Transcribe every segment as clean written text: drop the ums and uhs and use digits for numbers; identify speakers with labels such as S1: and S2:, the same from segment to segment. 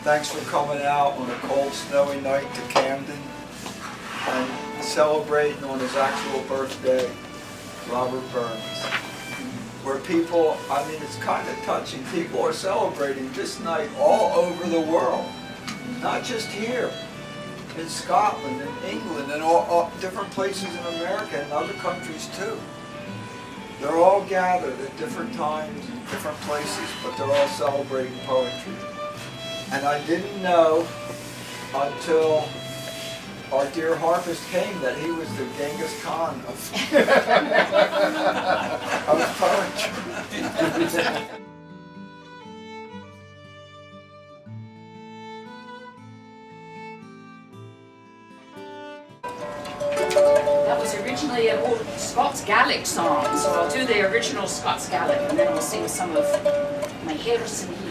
S1: Thanks for coming out on a cold, snowy night to Camden and celebrating on his actual birthday, Robert Burns. Where people, I mean, it's kind of touching, people are celebrating this night all over the world, not just here, in Scotland and England and all different places in America and other countries too. They're all gathered at different times, different places, but they're all celebrating poetry. And I didn't know until our dear harpist came that he was the Genghis Khan of, of poetry.
S2: That was originally an old Scots Gaelic song, so I'll do the original Scots Gaelic and then I'll sing some of my Harrison Heath.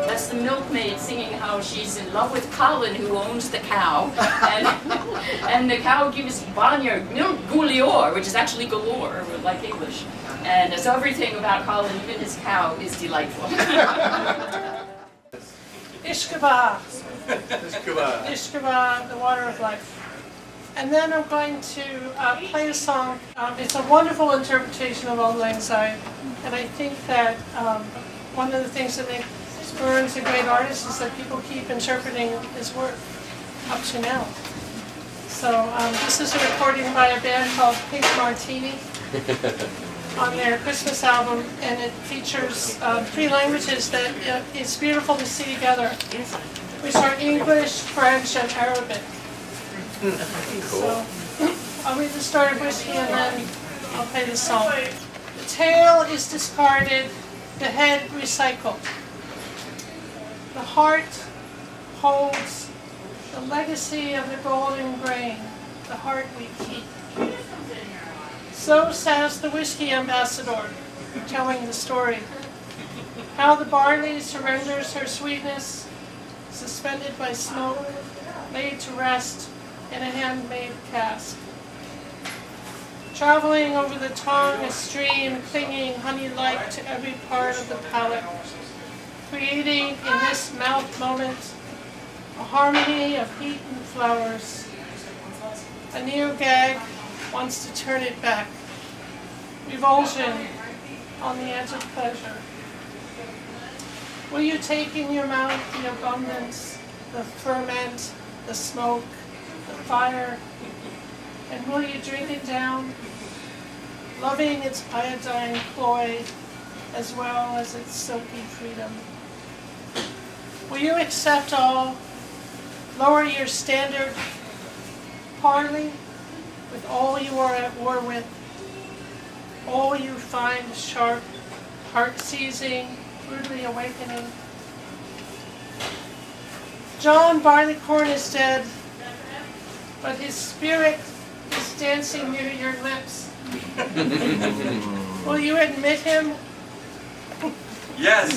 S2: That's the milkmaid singing how she's in love with Colin, who owns the cow, and the cow gives Vanya milk goulior, which is actually galore, like English. And so everything about Colin, even his cow, is delightful.
S3: Ishkaba. Ishkaba, the water of life. And then I'm going to play a song. It's a wonderful interpretation of Auld Lang Syne. And I think that one of the things that makes Burns a great artist is that people keep interpreting his work up to now. So this is a recording by a band called Pink Martini on their Christmas album, and it features 3 languages that it's beautiful to see together, which are English, French, and Arabic. Cool. So I'll read the story of whiskey and then I'll play the song. The tail is discarded, the head recycled. The heart holds the legacy of the golden grain, the heart we keep. So says the whiskey ambassador, telling the story. How the barley surrenders her sweetness, suspended by smoke, laid to rest in a handmade cask. Traveling over the tongue, a stream, clinging honey-like to every part of the palate, creating in this mouth moment a harmony of heat and flowers. A neo-gag wants to turn it back. Revulsion on the edge of pleasure. Will you take in your mouth the abundance, the ferment, the smoke, the fire, and will you drink it down, loving its iodine cloy as well as its silky freedom? Will you accept all, lower your standard, parley with all you are at war with, all you find sharp, heart-seizing, rudely awakening? John Barleycorn is dead, but his spirit is dancing near your lips. Will you admit him?
S1: Yes!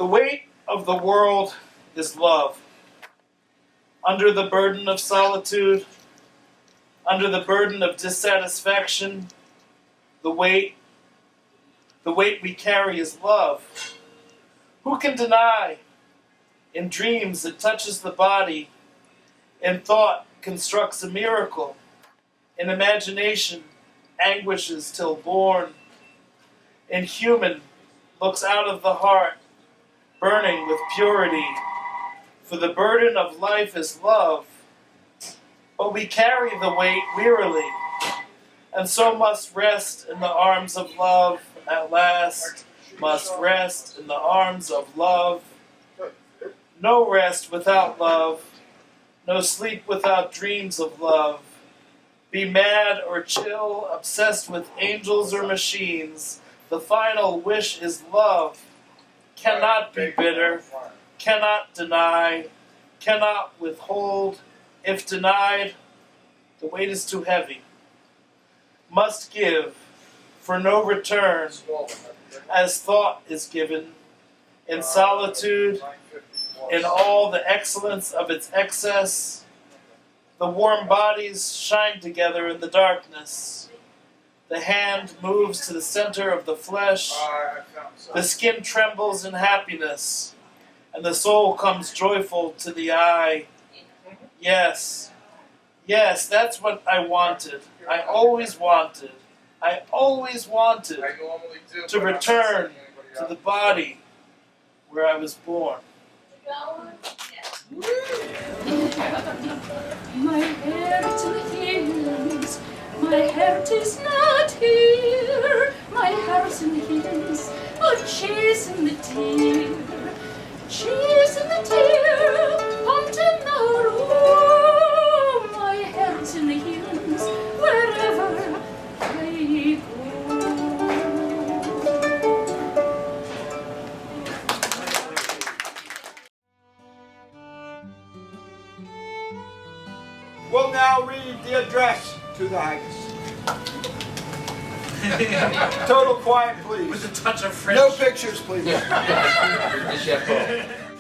S4: The weight of the world is love. Under the burden of solitude, under the burden of dissatisfaction, the weight we carry is love. Who can deny? In dreams it touches the body, in thought constructs a miracle, in imagination anguishes till born, in human looks out of the heart, burning with purity. For the burden of life is love, but we carry the weight wearily, and so must rest in the arms of love at last, must rest in the arms of love. No rest without love, no sleep without dreams of love. Be mad or chill, obsessed with angels or machines, the final wish is love. Cannot be bitter, cannot deny, cannot withhold. If denied, the weight is too heavy. Must give, for no return, as thought is given, in solitude, in all the excellence of its excess. The warm bodies shine together in the darkness. The hand moves to the center of the flesh. The skin trembles in happiness, and the soul comes joyful to the eye. Yes, yes, that's what I wanted. I always wanted to return to the body where I was born.
S2: My heart in the hills, my heart is not here. My heart's in the hills, but chasing the tear, chasing the tear, hunting out. My heart's in the hills, wherever I go.
S1: We'll now read the address to the Haggis. Total quiet, please.
S5: With a touch of French.
S1: No pictures, please.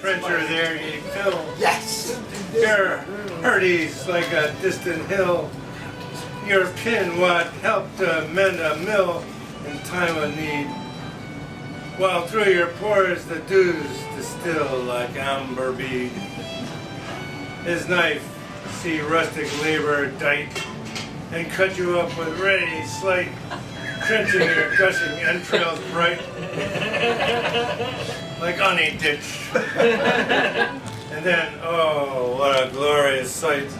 S6: French are there, ye Phil.
S1: Yes.
S6: Your hurdy's like a distant hill. Your pin what helped to mend a mill in time of need. While through your pores the dews distill like amber bead. His knife see rustic labor dight and cut you up with ready slight, trenching your gushing entrails bright like honey ditch. And then, oh, what a glorious sight.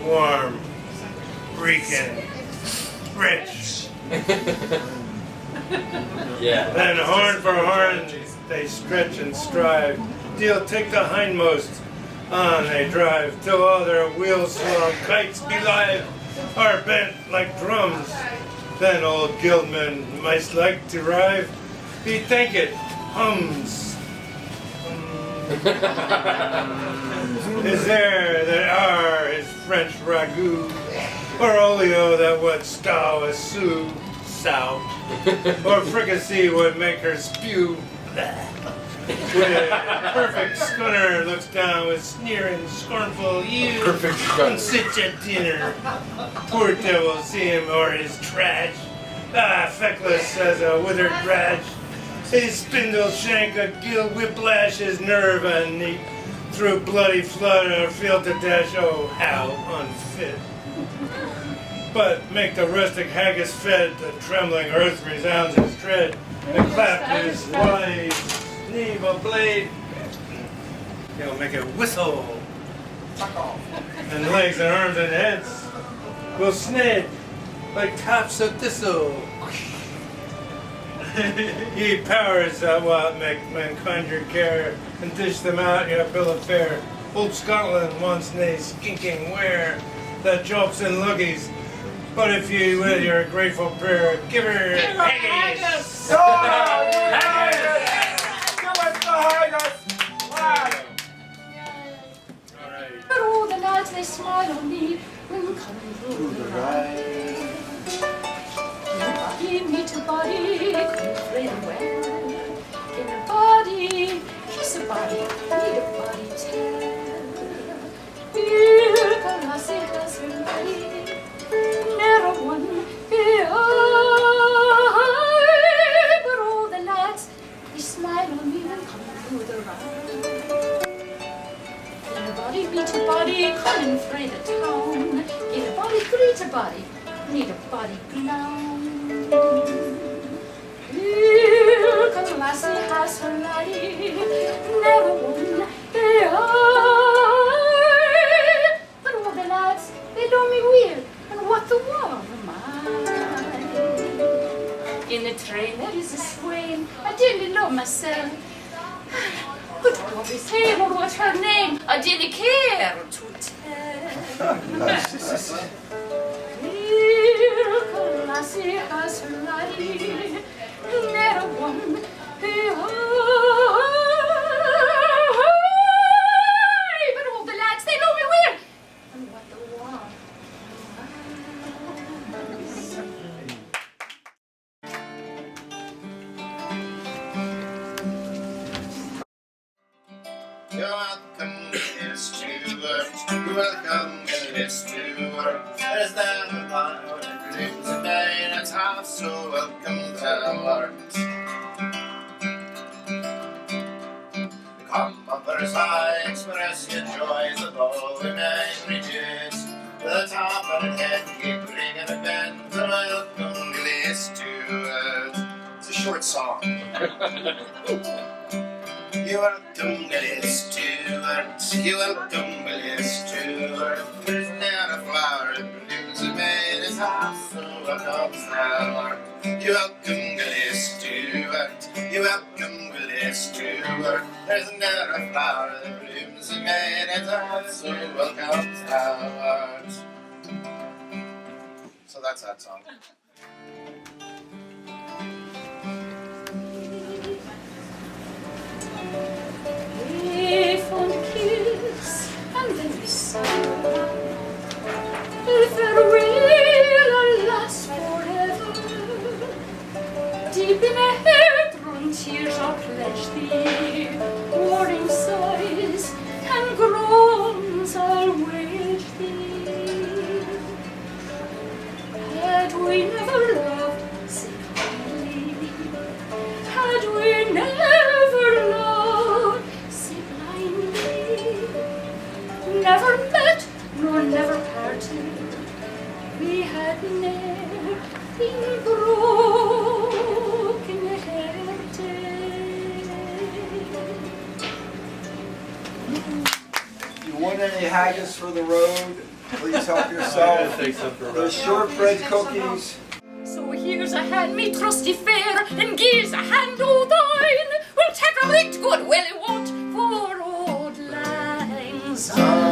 S6: Warm, reeking, rich.
S5: Yeah.
S6: Then horn for horn they stretch and strive. Deal take the hindmost, on they drive, till all their wheel-swung kites belive are bent like drums. Then old guildman might like to rive, he think it hums. Is there that are his French ragout, or olio that would scow a sow, or fricassee would make her spew. With a perfect schooner looks down with sneering, scornful you.
S5: Perfect
S6: Don't sit at dinner. Poor devil, see him or his trash. Ah, feckless as a withered grass. His spindle shank a gill whiplash, his nerve unneat. Through bloody flood or field to dash, oh, how unfit. But make the rustic haggis fed, the trembling earth resounds his tread, and clap his wide knee a blade. He'll make it whistle. And legs and arms and heads will sned like tops of thistle. Ye powers that what make mankind your care, and dish them out your bill of fare. Old Scotland wants nae skinking ware that jolts and luggies. But if you with your grateful prayer, give her haggis.
S2: But all the lads they smile on me when coming through the ride. Body meet a body, come very well. lassie has her laddie, never won the eye. But all the lads, they know me weel, and what the war am I? In the train there is a swain, I didn't love myself. But what we say, or what's her name, I didn't care to tell. Here lassie has her laddie, never won the eye. But all the lads, they know me well, and what the war.
S5: You're welcome in this Stuart. You're welcome in this Stuart. There's that about everything today, and it's half so welcome thou art. Come uppers, I express your joys of all the men rejoice. The top of the head, keep ringing a bend, and welcome to this Stuart. It's a short song. You're welcome to this Stuart. You're welcome to this Stuart. There's not a flower that blooms in May, this house so welcome thou art. You're welcome to this Stuart. You're welcome to this Stuart. There's not a flower that blooms in May, this house so welcome thou art. So that's that song.
S2: We fond kiss, and then we sang farewell, alas, forever. Deep in a heart-run tears are pledged thee, warning sighs and groans I'll wage thee. Had we never loved so kindly, had we never loved so blindly, never met nor never parted, we had ne'er been broken-hearted.
S1: You want any haggis for the road? Please help yourself. There's shortbread cookies.
S2: So here's a hand, me trusty fair, and gives a hand o' thine. We'll take a right good, well it won't, for old lang syne.